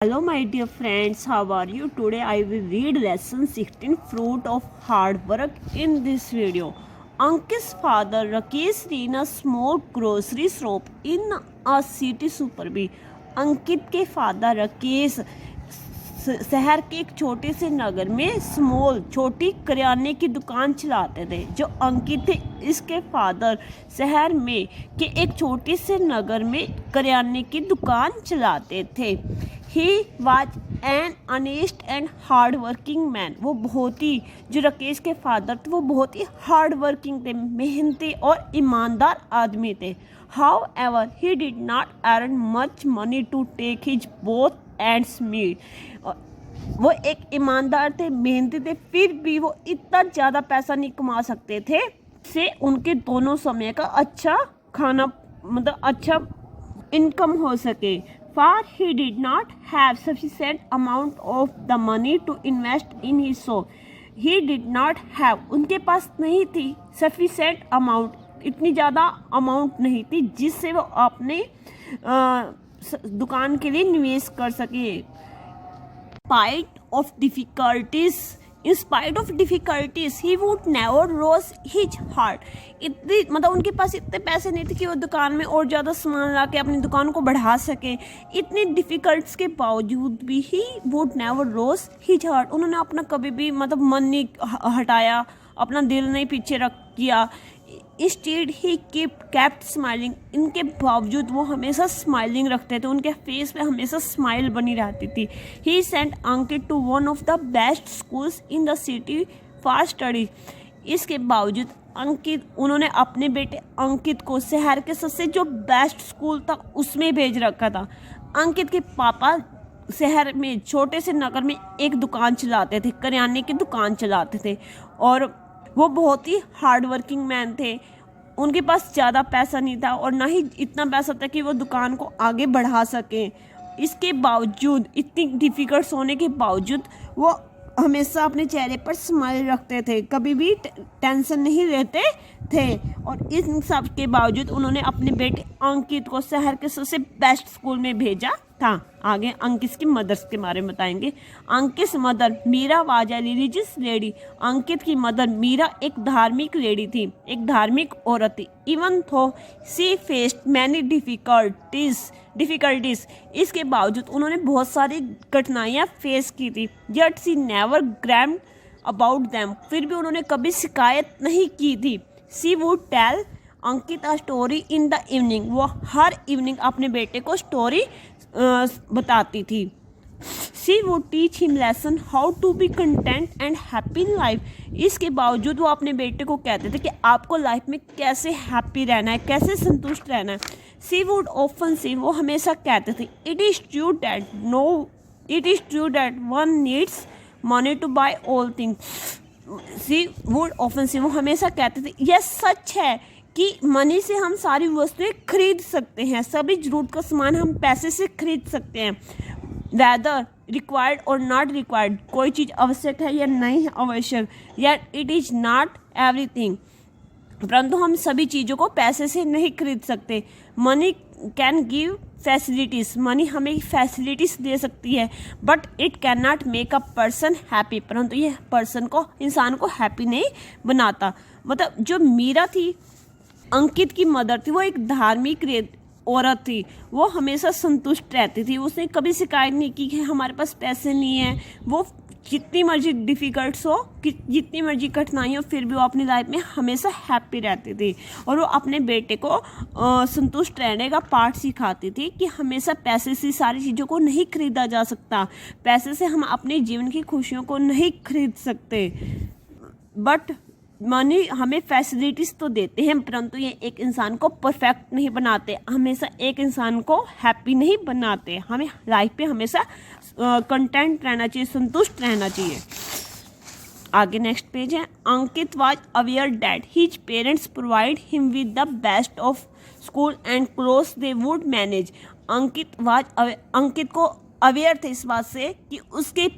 Hello my dear friends, how are you? Today I will read lesson 16 Fruit of Hard Work in this video. Ankit's father Rakesh ran a small grocery shop in a city suburb. अंकित के father Rakesh शहर के एक छोटे से नगर में छोटी किराने की दुकान चलाते थे। जो अंकित थे इसके फादर शहर में के एक छोटे से नगर में किराने की दुकान चलाते थे। He was an honest and hard working man. वो बहुत ही जो राकेश के फादर थे वो बहुत ही हार्ड वर्किंग थे, मेहनती और ईमानदार आदमी थे। However he did not earn much money to take his both ends meet. वो एक ईमानदार थे, मेहनती थे, फिर भी वो इतना ज़्यादा पैसा नहीं कमा सकते थे से उनके दोनों समय का अच्छा खाना मतलब अच्छा इनकम हो सके। For he did not have sufficient amount of the money to invest in his shop. He did not have, उनके पास नहीं थी sufficient amount, इतनी ज़्यादा अमाउंट नहीं थी जिससे वो अपने दुकान के लिए निवेश कर सके। In spite of difficulties, he would never lose his heart. इतनी मतलब उनके पास इतने पैसे नहीं थे कि वो दुकान में और ज़्यादा सामान ला के अपनी दुकान को बढ़ा सके। इतनी डिफ़िकल्ट्स के बावजूद भी ही would never lose his heart. उन्होंने अपना कभी भी मतलब मन नहीं हटाया, अपना दिल नहीं पीछे रख किया। Instead he kept smiling. इनके बावजूद वो हमेशा स्माइलिंग रखते थे, उनके फेस पे हमेशा स्माइल बनी रहती थी। He sent Ankit to one of the best schools in the city for study. इसके बावजूद उन्होंने अपने बेटे अंकित को शहर के सबसे जो बेस्ट स्कूल था उसमें भेज रखा था। अंकित के पापा शहर में छोटे से नगर में एक दुकान चलाते थे, करियाने की दुकान चलाते थे और वो बहुत ही हार्ड वर्किंग मैन थे। उनके पास ज़्यादा पैसा नहीं था और ना ही इतना पैसा था कि वो दुकान को आगे बढ़ा सकें। इसके बावजूद इतनी डिफ़िकल्ट होने के बावजूद वो हमेशा अपने चेहरे पर स्माइल रखते थे, कभी भी टेंशन नहीं रहते थे। और इन सब के बावजूद उन्होंने अपने बेटे अंकित को शहर के सबसे बेस्ट स्कूल में भेजा था। आगे अंकित की मदर्स के बारे में बताएंगे। Ankit mother Meera was a religious lady. Ankit की मदर मीरा एक धार्मिक लेडी थी, एक धार्मिक औरत थी। इवन थो सी फेस्ड मैनी डिफ़िकल्टीज, इसके बावजूद उन्होंने बहुत सारी कठिनाइयाँ फेस की थी। Yet she never grumbled about them, फिर भी उन्होंने कभी शिकायत नहीं की थी। She would tell Ankit a story in the evening, वो हर इवनिंग अपने बेटे को स्टोरी बताती थी। She would teach him lesson how to be content and happy in life. इसके बावजूद वो अपने बेटे को कहते थे कि आपको लाइफ में कैसे हैप्पी रहना है, कैसे संतुष्ट रहना है। सी वुड ऑफन से, वो हमेशा कहते थे it is true that one needs money to buy all things. She would often say, वो हमेशा कहते थे यह सच है कि मनी से हम सारी वस्तुएं खरीद सकते हैं, सभी जरूरत का सामान हम पैसे से खरीद सकते हैं। वेदर रिक्वायर्ड और नॉट रिक्वायर्ड, कोई चीज़ आवश्यक है या नहीं आवश्यक, या इट इज़ नॉट एवरीथिंग, परंतु हम सभी चीज़ों को पैसे से नहीं खरीद सकते। Money can give facilities, money हमें फैसिलिटीज़ दे सकती है, but it can not make a person happy, परंतु यह इंसान को हैप्पी नहीं बनाता। मतलब जो मीरा थी, अंकित की मदर थी, वो एक धार्मिक औरत थी, वो हमेशा संतुष्ट रहती थी। उसने कभी शिकायत नहीं की कि हमारे पास पैसे नहीं हैं। वो जितनी मर्जी डिफ़िकल्ट्स हो, जितनी मर्जी कठिनाई हो, फिर भी वो अपनी लाइफ में हमेशा हैप्पी रहती थी। और वो अपने बेटे को संतुष्ट रहने का पाठ सिखाती थी कि हमेशा पैसे से सारी चीज़ों को नहीं खरीदा जा सकता, पैसे से हम अपने जीवन की खुशियों को नहीं खरीद सकते। बट मनी हमें फैसिलिटीज़ तो देते हैं, परंतु ये एक इंसान को परफेक्ट नहीं बनाते, हमेशा एक इंसान को हैप्पी नहीं बनाते। हमें लाइफ पे हमेशा कंटेंट रहना चाहिए, संतुष्ट रहना चाहिए। आगे नेक्स्ट पेज है। Ankit was aware that his parents provide him with the best of school and clothes they would manage. Ankit को अवेयर थे इस बात से कि उसके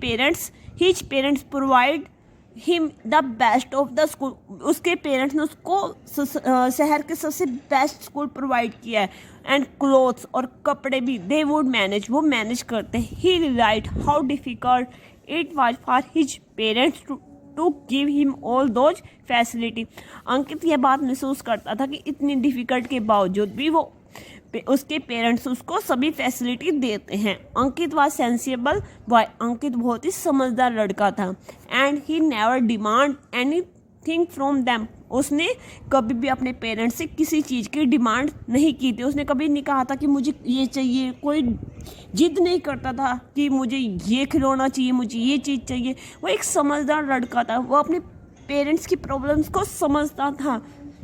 his parents provide him the best of the school, उसके पेरेंट्स ने उसको शहर के सबसे बेस्ट स्कूल प्रोवाइड किया है, एंड क्लोथ्स और कपड़े भी दे वुड मैनेज, वो मैनेज करते हैं। He wrote how difficult it was for his parents to give him all those facility. Ankit यह बात महसूस करता था कि इतनी डिफ़िकल्ट के बावजूद भी वो उसके पेरेंट्स उसको सभी फैसिलिटी देते हैं। अंकित वाज सेंसिबल बॉय, अंकित बहुत ही समझदार लड़का था। And he never demand anything from them, उसने कभी भी अपने पेरेंट्स से किसी चीज़ की डिमांड नहीं की थी। उसने कभी नहीं कहा था कि मुझे ये चाहिए, कोई जिद नहीं करता था कि मुझे ये खिलौना चाहिए, मुझे ये चीज़ चाहिए। वो एक समझदार लड़का था, वो अपने पेरेंट्स की प्रॉब्लम्स को समझता था।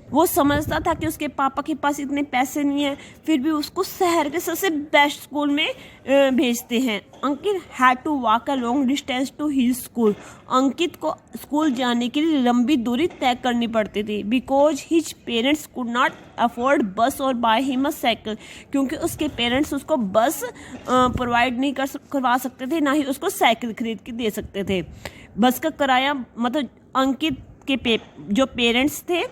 वो समझता था कि उसके पापा के पास इतने पैसे नहीं हैं, फिर भी उसको शहर के सबसे बेस्ट स्कूल में भेजते हैं। Ankit had to walk a long distance to his school, Ankit को स्कूल जाने के लिए लंबी दूरी तय करनी पड़ती थी। Because his parents could not afford बस और बाय हिम अ साइकिल, क्योंकि उसके पेरेंट्स उसको बस प्रोवाइड नहीं करवा सकते थे, ना ही उसको साइकिल खरीद के दे सकते थे। बस का किराया, मतलब अंकित के जो पेरेंट्स थे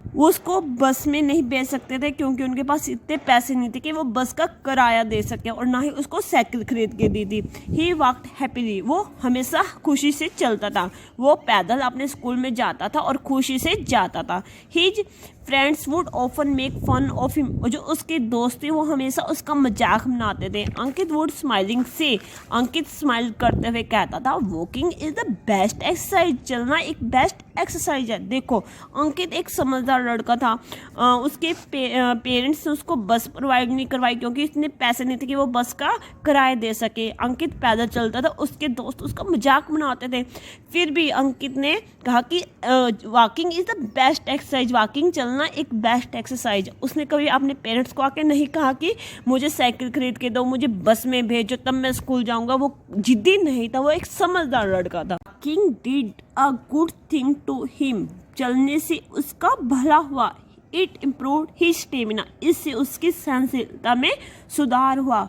वो उसको बस में नहीं भेज सकते थे, क्योंकि उनके पास इतने पैसे नहीं थे कि वो बस का किराया दे सके, और ना ही उसको साइकिल खरीद के दी थी। ही वॉकड हैप्पीली, वो हमेशा खुशी से चलता था। वो पैदल अपने स्कूल में जाता था और खुशी से जाता था। His friends would often make fun of him, जो उसके दोस्त थे वो हमेशा उसका मजाक बनाते थे। अंकित वुड स्माइलिंग से, अंकित स्माइल करते हुए कहता था, walking is the best exercise, चलना एक बेस्ट एक्सरसाइज है। देखो, अंकित एक समझदार लड़का था। उसके पेरेंट्स ने उसको बस प्रोवाइड नहीं करवाई, क्योंकि इतने पैसे नहीं थे कि वो बस का किराया दे सके। अंकित पैदल चलता था, उसके दोस्त उसका मजाक बनाते थे। फिर भी अंकित ने कहा कि walking is the best exercise, walking चलना एक बेस्ट एक्सरसाइज। उसने कभी अपने पेरेंट्स को आके नहीं कहा कि मुझे साइकिल खरीद के दो, मुझे बस में भेजो तब मैं स्कूल जाऊंगा। वो जिद्दी नहीं था, वो एक समझदार लड़का था। King did a good thing to him, चलने से उसका भला हुआ। इट इम्प्रूव्ड हिज स्टेमिना, इससे उसकी सहनशीलता में सुधार हुआ।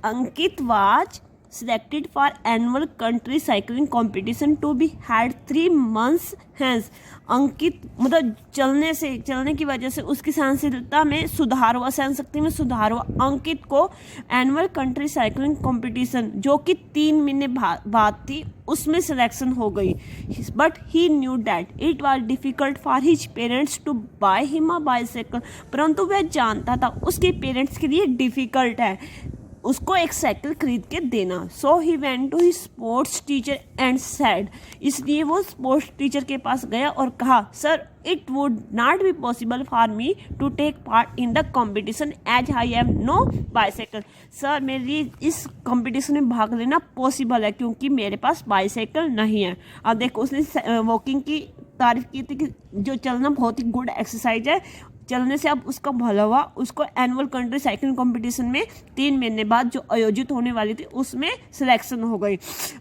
अंकित was selected for annual country cycling competition to be had 3 months hence। अंकित मतलब चलने की वजह से उसकी सहनशीलता में सुधार हुआ, सहन शक्ति में सुधार हुआ। अंकित को एनुअल कंट्री साइकिलिंग कंपटीशन, जो कि 3 महीने बाद थी, उसमें सिलेक्शन हो गई। But he knew that it was difficult for his parents to buy him a bicycle, परंतु वह जानता था उसके पेरेंट्स के लिए डिफ़िकल्ट है उसको एक साइकिल खरीद के देना। So he went to his sports teacher and said, इसलिए वो स्पोर्ट्स टीचर के पास गया और कहा, sir it would not be possible for me to take part in the competition as I have no bicycle. Sir मेरे लिए इस कॉम्पिटिशन में भाग लेना पॉसिबल है, क्योंकि मेरे पास बाईसाइकिल नहीं है। अब देखो, उसने वॉकिंग की तारीफ की थी कि जो चलना बहुत ही गुड एक्सरसाइज है, चलने से अब उसका भला हुआ। उसको एनुअल कंट्री साइकिलिंग कंपटीशन में 3 महीने बाद जो आयोजित होने वाली थी उसमें सिलेक्शन हो गई,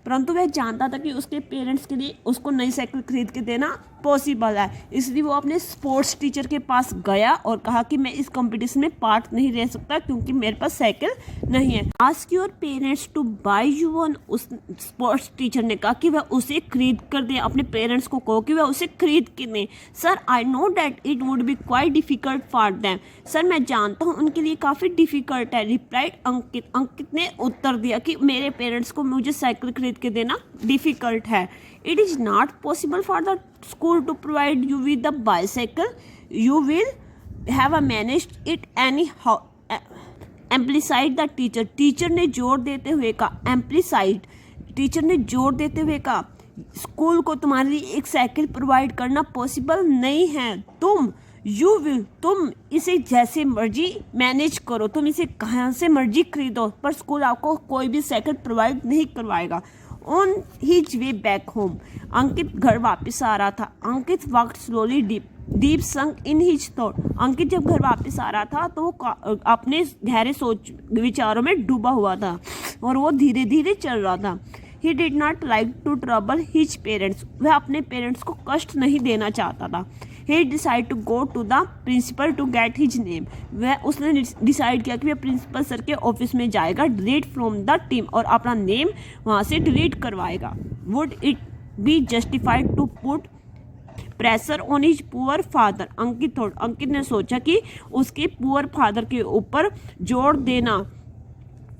परंतु वह जानता था कि उसके पेरेंट्स के लिए उसको नई साइकिल खरीद के देना पॉसिबल है। इसलिए वो अपने स्पोर्ट्स टीचर के पास गया और कहा कि मैं इस कंपटीशन में पार्ट नहीं ले सकता क्योंकि मेरे पास साइकिल नहीं है। Ask your parents to buy you one, उस स्पोर्ट्स टीचर ने कहा कि वह उसे खरीद कर दे। अपने पेरेंट्स को कहो कि वह उसे खरीद के दें। Sir I know that it would be quite difficult for them, sir मैं जानता हूँ उनके लिए काफ़ी डिफिकल्ट है। रिप्लाइड अंकित, अंकित ने उत्तर दिया कि मेरे पेरेंट्स को मुझे साइकिल खरीद के देना डिफिकल्ट है। It is not possible for the school to provide you with the bicycle, you will have a managed it anyhow, emphasised the teacher, teacher ने जोर देते हुए कहा। एम्प्लीसाइड, टीचर ने जोर देते हुए कहा, स्कूल को तुम्हारे लिए एक साइकिल प्रोवाइड करना पॉसिबल नहीं है। यू विल, तुम इसे जैसे मर्जी मैनेज करो, तुम इसे कहाँ से मर्जी खरीदो, पर स्कूल आपको कोई भी साइकिल प्रोवाइड नहीं करवाएगा। On his way back home, Ankit घर वापस आ रहा था। Ankit walked slowly deep sunk in his thought, Ankit जब घर वापस आ रहा था तो वो अपने गहरे सोच विचारों में डूबा हुआ था और वो धीरे धीरे चल रहा था। He did not like to trouble his parents, वह अपने पेरेंट्स को कष्ट नहीं देना चाहता था। He decide to go to the principal to get his name, उसने डिसाइड किया कि वह प्रिंसिपल सर के ऑफिस में जाएगा, डिलीट फ्रॉम द टीम, और अपना नेम वहाँ से डिलीट करवाएगा। Would it be justified to put pressure on his poor father. Ankit ने सोचा कि उसके पुअर फादर के ऊपर जोर देना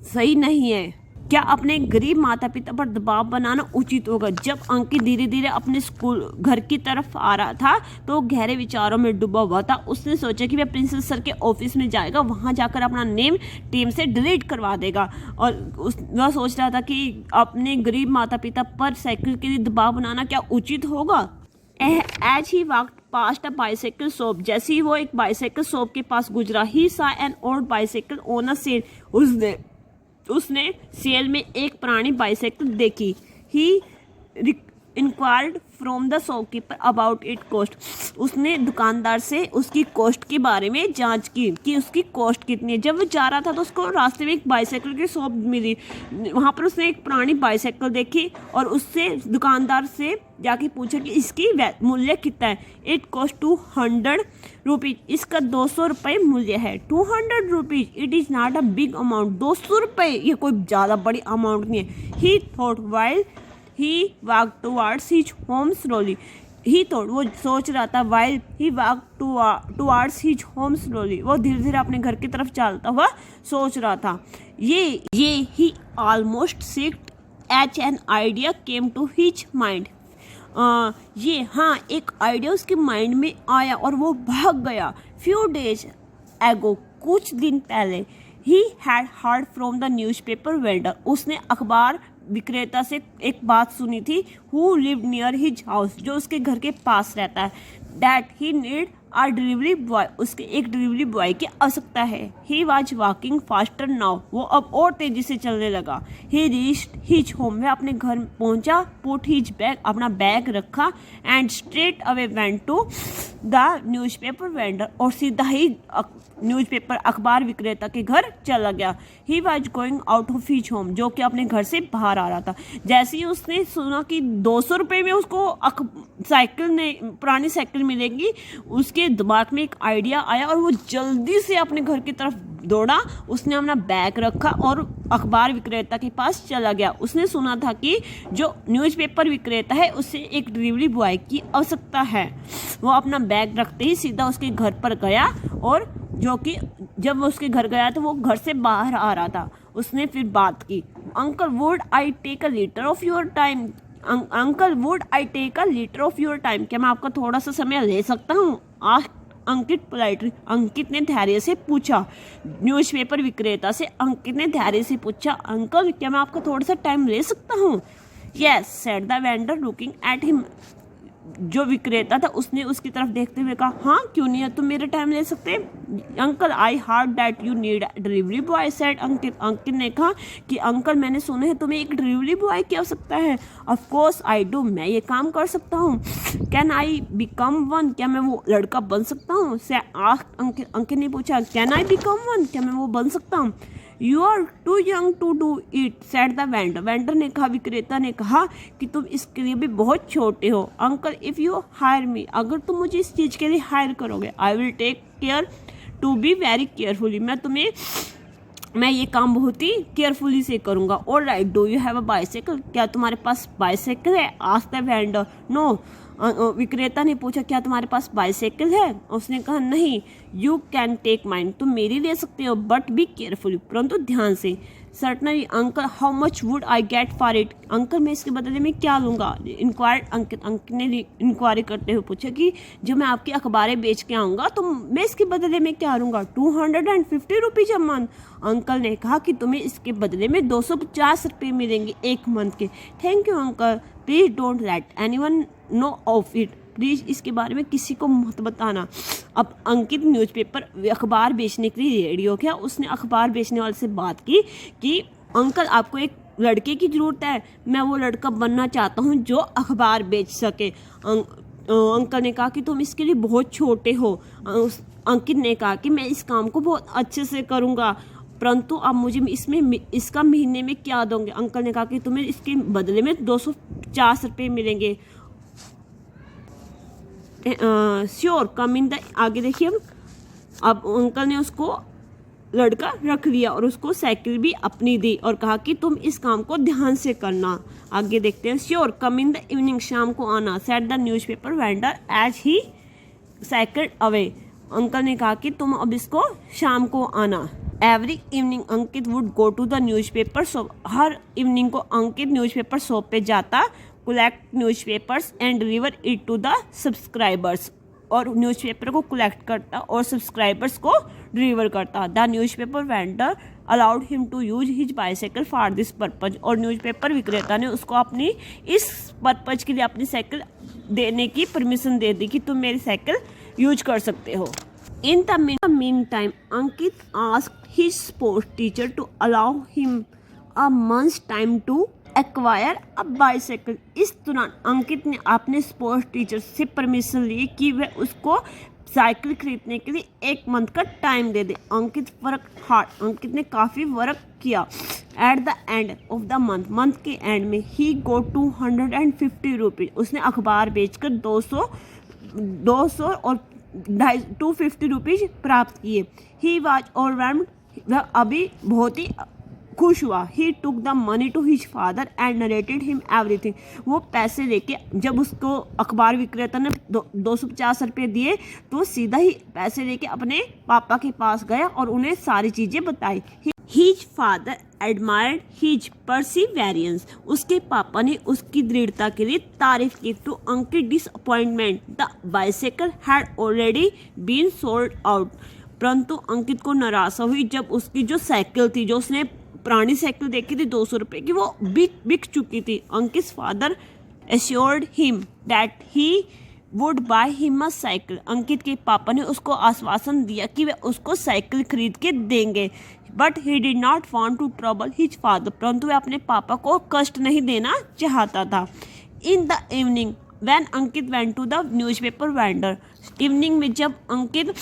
सही नहीं है। क्या अपने गरीब माता पिता पर दबाव बनाना उचित होगा? जब अंकित धीरे धीरे अपने स्कूल घर की तरफ आ रहा था तो गहरे विचारों में डूबा हुआ था। उसने सोचा कि वह प्रिंसिपल सर के ऑफिस में जाएगा, वहां जाकर अपना नेम टीम से डिलीट करवा देगा। और वह सोच रहा था कि अपने गरीब माता पिता पर साइकिल के लिए दबाव बनाना क्या उचित होगा। As he walked past a bicycle shop, जैसे ही वो एक बाइसाइकिल शॉप के पास गुजरा, he saw an old bicycle on a sale, उसने सेल में एक पुरानी बाइसाइकिल देखी। He inquired from the shopkeeper about it cost, उसने दुकानदार से उसकी कॉस्ट के बारे में जांच की कि उसकी कॉस्ट कितनी है। जब वो जा रहा था तो उसको रास्ते में एक बाइसाइकिल की शॉप मिली, वहाँ पर उसने एक पुरानी बाइसाइकिल देखी और उससे दुकानदार से जाके पूछा कि इसकी मूल्य कितना है। इट कॉस्ट 200 रुपीज, इसका 200 रुपये मूल्य है। 200 rupees, it is not a big amount, 200 रुपये ये कोई ज़्यादा बड़ी अमाउंट नहीं है। ही thought while he walked towards his home slowly, he thought, वो सोच रहा था, while he walked towards his home slowly, वो धीरे धीरे अपने घर की तरफ चलता हुआ सोच रहा था। ये he almost sick as an idea came to his mind, एक आइडिया उसके माइंड में आया और वो भाग गया। few days ago, कुछ दिन पहले, he had heard from the newspaper vendor, उसने अखबार विक्रेता से एक बात सुनी थी। Who live near his house, जो उसके घर के पास रहता है। That he need a delivery boy, उसके एक डिलीवरी बॉय की आवश्यकता है। He was walking faster now, वो अब और तेजी से चलने लगा। ही रीच्ड हिज होम, वह अपने घर पहुंचा। पुट हिज बैग, अपना बैग रखा। And straight away went to the newspaper vendor, और सीधा ही न्यूज़पेपर अखबार विक्रेता के घर चला गया। He was going out of his home, जो कि अपने घर से बाहर आ रहा था। जैसे ही उसने सुना कि 200 रुपये में उसको पुरानी साइकिल मिलेगी, उसके दिमाग में एक आइडिया आया और वो जल्दी से अपने घर की तरफ दौड़ा। उसने अपना बैग रखा और अखबार विक्रेता के पास चला गया। उसने सुना था कि जो न्यूज़पेपर विक्रेता है उससे एक डिलीवरी बॉय की आवश्यकता है। वो अपना बैग रखते ही सीधा उसके घर पर गया, और जो कि जब वो उसके घर गया तो वो घर से बाहर आ रहा था। उसने फिर बात की, uncle would I take a litre of your time, uncle would I take a litre of your time, क्या मैं आपका थोड़ा सा समय ले सकता हूँ? अंकित पोलाइटली, अंकित ने धैर्य से पूछा। न्यूज़पेपर विक्रेता से अंकित ने धैर्य से पूछा, अंकल क्या मैं आपका थोड़ा सा टाइम ले सकता हूँ? Yes said the vendor looking at him, जो विक्रेता था उसने उसकी तरफ देखते हुए कहा, हाँ क्यों नहीं है, तुम मेरा टाइम ले सकते। Uncle I heard that you need delivery boy, said Ankit ने कहा कि अंकल मैंने सुना है तुम्हें एक डिलीवरी बॉय की आवश्यकता है। ऑफ कोर्स आई डू, मैं ये काम कर सकता हूँ। कैन आई बिकम वन, क्या मैं वो लड़का बन सकता हूँ? अंकित ने पूछा, कैन आई बिकम वन, क्या मैं वो बन सकता हूँ? You are too young to do it, said the vendor, vendor ने कहा, विक्रेता ने कहा कि तुम इसके लिए भी बहुत छोटे हो। Uncle if you hire me, अगर तुम मुझे इस चीज़ के लिए हायर करोगे, I will take care to be very carefully, मैं ये काम बहुत ही केयरफुली से करूँगा। All right, do you have a bicycle, क्या तुम्हारे पास बाइसाइकिल है? Asked the vendor. नो, विक्रेता ने पूछा, क्या तुम्हारे पास बाइसाइकिल है? उसने कहा नहीं। यू कैन टेक माइन, तुम मेरी ले सकते हो, बट बी केयरफुली, परंतु ध्यान से। Certainly uncle, how much would I get for it, uncle मैं इसके बदले में क्या लूँगा? इंक्वायर्ड अंकित ने इंक्वायरी करते हुए पूछा कि जो मैं आपकी अखबारें बेच के आऊँगा तो मैं इसके बदले में क्या लूँगा? 250 रुपीज अ मंथ, अंकल ने कहा कि तुम्हें इसके बदले में 250 रुपये मिलेंगे एक मंथ के। Thank you uncle, please don't let anyone know of it, please इसके बारे में किसी को मत बताना। अब अंकित न्यूज़पेपर अखबार बेचने के लिए रेडी हो गया। उसने अखबार बेचने वाले से बात की कि अंकल आपको एक लड़के की ज़रूरत है, मैं वो लड़का बनना चाहता हूँ जो अखबार बेच सके। अंकल ने कहा कि तुम इसके लिए बहुत छोटे हो। अंकित ने कहा कि मैं इस काम को बहुत अच्छे से करूँगा, परंतु आप मुझे इसका महीने में क्या दोगे? अंकल ने कहा कि तुम्हें इसके बदले में 250 रुपये मिलेंगे। श्योर कम इन द, आगे देखिए अब अंकल ने उसको लड़का रख लिया और उसको साइकिल भी अपनी दी और कहा कि तुम इस काम को ध्यान से करना। आगे देखते हैं। Sure come in the evening, शाम को आना, said the newspaper vendor as he cycle away. Uncle ने कहा कि तुम अब इसको शाम को आना। Every evening Ankit would go to the newspaper shop. हर इवनिंग को अंकित न्यूज़पेपर शॉप पे जाता, collect newspapers and deliver it to the subscribers, और न्यूज़पेपर को कलेक्ट करता और सब्सक्राइबर्स को डिलीवर करता। The newspaper vendor allowed him to use his bicycle for this purpose. और न्यूज़पेपर विक्रेता ने उसको अपनी इस पर्पज के लिए अपनी साइकिल देने की परमिशन दे दी कि तुम मेरी साइकिल यूज कर सकते हो। In the meantime, Ankit asked his sports teacher to allow him a month's time to acquire a bicycle. इस दौरान अंकित ने अपने स्पोर्ट्स टीचर से परमिशन ली कि वह उसको साइकिल खरीदने के लिए 1 मंथ का टाइम दे दे। अंकित वर्क हार्ड, अंकित ने काफ़ी वर्क किया। At the end of the month के एंड में ही गोट 250 रुपीज़, उसने अखबार बेचकर 200 और 250 रुपीज़ प्राप्त किए। ही वॉज ओवरवेल्म्ड, वह अभी बहुत ही खुश हुआ। He took the money to his father and narrated him everything. वो पैसे लेके जब उसको अखबार विक्रेता ने 250 रुपये दिए तो सीधा ही पैसे लेके अपने पापा के पास गया और उन्हें सारी चीज़ें बताई। His father admired his perseverance, उसके पापा ने उसकी दृढ़ता के लिए तारीफ की। To Ankit disappointment the bicycle had already been sold out, परंतु अंकित को निराशा हुई जब उसकी जो साइकिल थी, जो उसने पुरानी साइकिल देखी थी 200 रुपये की, वो बिक चुकी थी। Ankit father assured him that he would buy him a cycle, Ankit के पापा ने उसको आश्वासन दिया कि वे उसको साइकिल खरीद के देंगे। But he did not want to trouble his father, परंतु वह अपने पापा को कष्ट नहीं देना चाहता था। In the evening when Ankit went to the newspaper vendor, evening में जब अंकित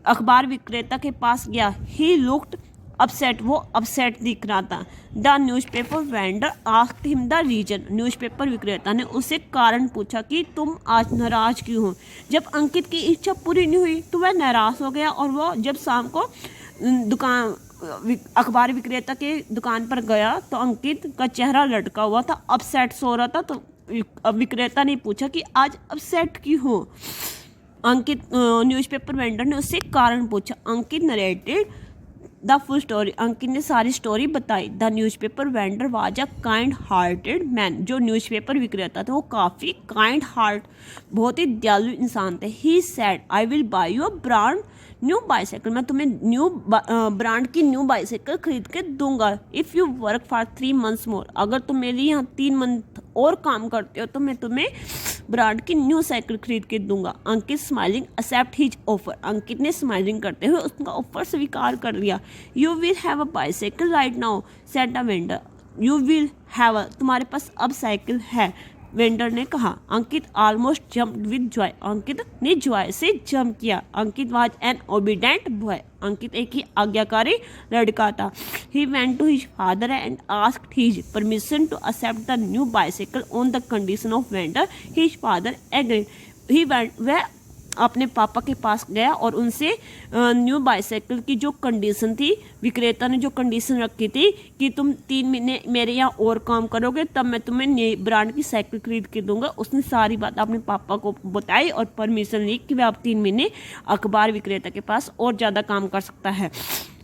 अखबार विक्रेता के पास गया, ही लुक्ड अपसेट, वो अपसेट दिख रहा था। The newspaper vendor asked him the reason, newspaper विक्रेता ने उससे कारण पूछा कि तुम आज नाराज क्यों हो। जब अंकित की इच्छा पूरी नहीं हुई तो वह नाराज हो गया और वो जब शाम को अखबार विक्रेता के दुकान पर गया तो अंकित का चेहरा लटका हुआ था, अपसेट सो रहा था। तो विक्रेता ने पूछा कि आज अपसेट क्यों हो। अंकित न्यूज़पेपर वेंडर ने उससे कारण पूछा। अंकित नरेटेड द फुल स्टोरी, अंकित ने सारी स्टोरी बताई। The newspaper vendor was a kind hearted man, जो न्यूज़पेपर विक्रेता थे वो काफ़ी काइंड हार्ट, बहुत ही दयालु इंसान थे। He said I will buy you a brand new bicycle, मैं तुम्हें न्यू ब्रांड की न्यू बाईसाइकिल खरीद के दूंगा। If you work for 3 months मोर, अगर तुम मेरे यहाँ 3 मंथ और काम करते हो तो मैं तुम्हें ब्रांड की न्यू साइकिल खरीद के दूंगा। Ankit smiling accept his offer, Ankit ने स्माइलिंग करते हुए उसका ऑफर स्वीकार कर लिया। You will have a bicycle right now said the vendor, you will have a, तुम्हारे पास अब साइकिल है, वेंडर ने कहा। Ankit almost jumped with joy, Ankit ने जॉय से जंप किया। Ankit was an obedient boy, Ankit एक ही आज्ञाकारी लड़का था। He went to his father and asked his permission to accept the new bicycle on the condition of vendor. His father agreed, he went, वह अपने पापा के पास गया और उनसे न्यू बाईसाइकिल की जो कंडीशन थी, विक्रेता ने जो कंडीशन रखी थी कि तुम 3 महीने मेरे यहाँ और काम करोगे तब मैं तुम्हें नई ब्रांड की साइकिल खरीद के दूंगा, उसने सारी बात अपने पापा को बताई और परमिशन ली कि वह अब 3 महीने अखबार विक्रेता के पास और ज़्यादा काम कर सकता है।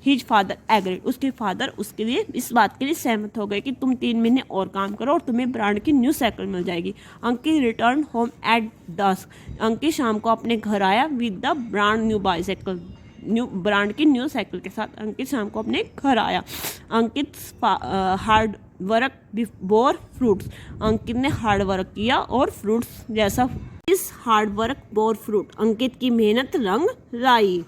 हिज फादर एग्रीड, उसके फादर उसके लिए इस बात के लिए सहमत हो गए कि तुम 3 महीने और काम करो और तुम्हें ब्रांड की न्यू साइकिल मिल जाएगी। Ankit return home at dusk, Ankit शाम को अपने घर आया with the brand new bicycle, new brand की न्यू साइकिल के साथ अंकित शाम को अपने घर आया। Ankit hard work before fruits, Ankit ने हार्ड वर्क किया और फ्रूट्स जैसा, इस hard work bore fruit, Ankit की मेहनत रंग लाई।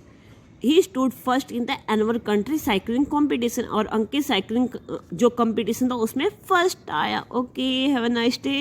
He stood first in the annual country cycling competition, और अंकित साइकिलिंग जो कंपटीशन था उसमें फर्स्ट आया। Okay, have a nice day.